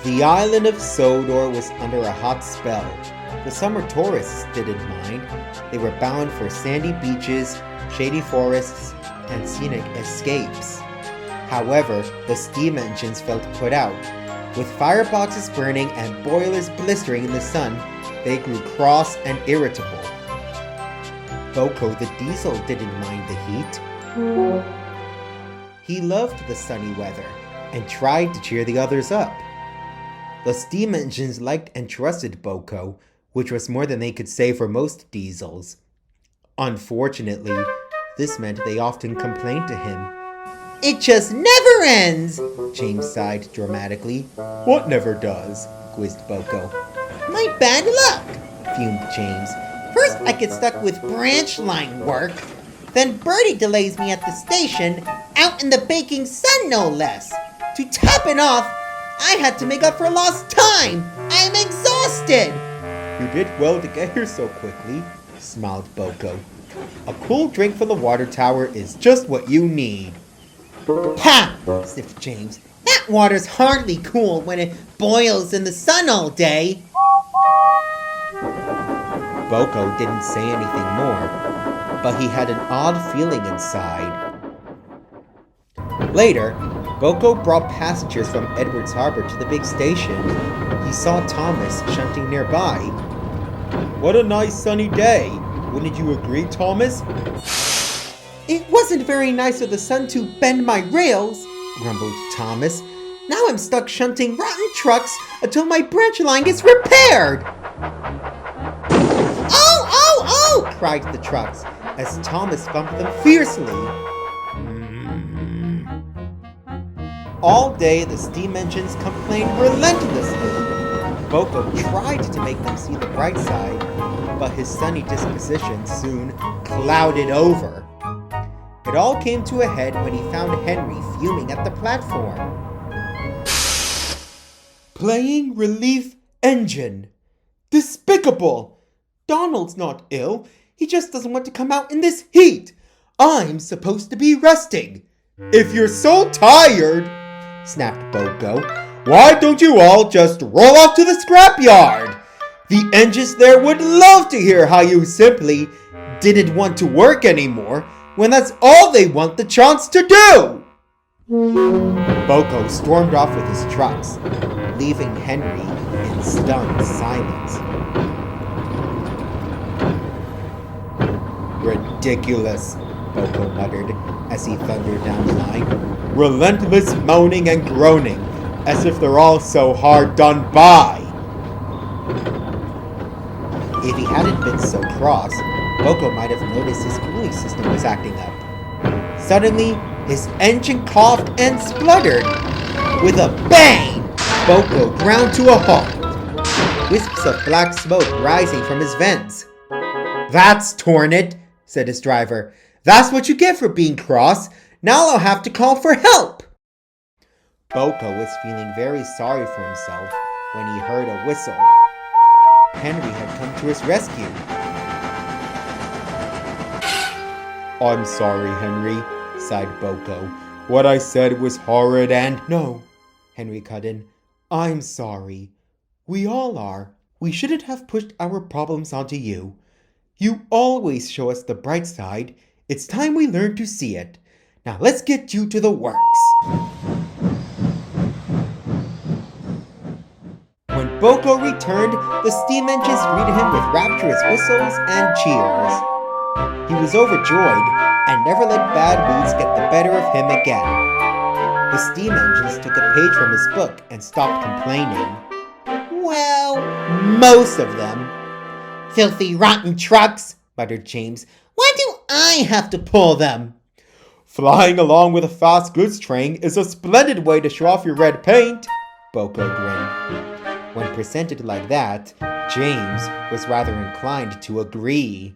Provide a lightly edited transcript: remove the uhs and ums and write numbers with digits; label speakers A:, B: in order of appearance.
A: The island of Sodor was under a hot spell. The summer tourists didn't mind. They were bound for sandy beaches, shady forests, and scenic escapes. However, the steam engines felt put out. With fireboxes burning and boilers blistering in the sun, they grew cross and irritable. BoCo the diesel didn't mind the heat. He loved the sunny weather and tried to cheer the others up. The steam engines liked and trusted BoCo, which was more than they could say for most diesels. Unfortunately, this meant they often complained to him. "It just never ends," James sighed dramatically. "What never does?" quizzed BoCo. "My bad luck," fumed James. "First I get stuck with branch line work. Then Bertie delays me at the station, out in the baking sun no less. To top it off, I had to make up for lost time. I'm exhausted." "You did well to get here so quickly," smiled BoCo. "A cool drink from the water tower is just what you need." "Ha!" sniffed James. "That water's hardly cool when it boils in the sun all day." BoCo didn't say anything more, but he had an odd feeling inside. Later, BoCo brought passengers from Edwards Harbor to the big station. He saw Thomas shunting nearby. "What a nice sunny day! Wouldn't you agree, Thomas?" "It wasn't very nice of the sun to bend my rails," grumbled Thomas. "Now I'm stuck shunting rotten trucks until my branch line gets repaired." "Oh, oh, oh!" cried the trucks as Thomas bumped them fiercely. All day the steam engines complained relentlessly. BoCo tried to make them see the bright side, but his sunny disposition soon clouded over. It all came to a head when he found Henry fuming at the platform. "Playing relief engine! Despicable! Donald's not ill, he just doesn't want to come out in this heat! I'm supposed to be resting!" "If you're so tired," snapped BoCo, "why don't you all just roll off to the scrapyard? The engines there would love to hear how you simply didn't want to work anymore when that's all they want the chance to do." BoCo stormed off with his trucks, leaving Henry in stunned silence. "Ridiculous," BoCo muttered as he thundered down the line. "Relentless moaning and groaning, as if they're all so hard done by." If he hadn't been so cross, BoCo might have noticed his cooling system was acting up. Suddenly, his engine coughed and spluttered. With a bang, BoCo ground to a halt, wisps of black smoke rising from his vents. "That's torn it," said his driver. "That's what you get for being cross. Now I'll have to call for help." BoCo was feeling very sorry for himself when he heard a whistle. Henry had come to his rescue. "I'm sorry, Henry," sighed BoCo. "What I said was horrid and—" "No," Henry cut in. "I'm sorry. We all are. We shouldn't have pushed our problems onto you. You always show us the bright side. It's time we learn to see it. Now let's get you to the works." When BoCo returned, the steam engines greeted him with rapturous whistles and cheers. He was overjoyed and never let bad moods get the better of him again. The steam engines took a page from his book and stopped complaining. Well, most of them. "Filthy rotten trucks," muttered James. "Why do I have to pull them?" "Flying along with a fast goods train is a splendid way to show off your red paint," BoCo grinned. When presented like that, James was rather inclined to agree.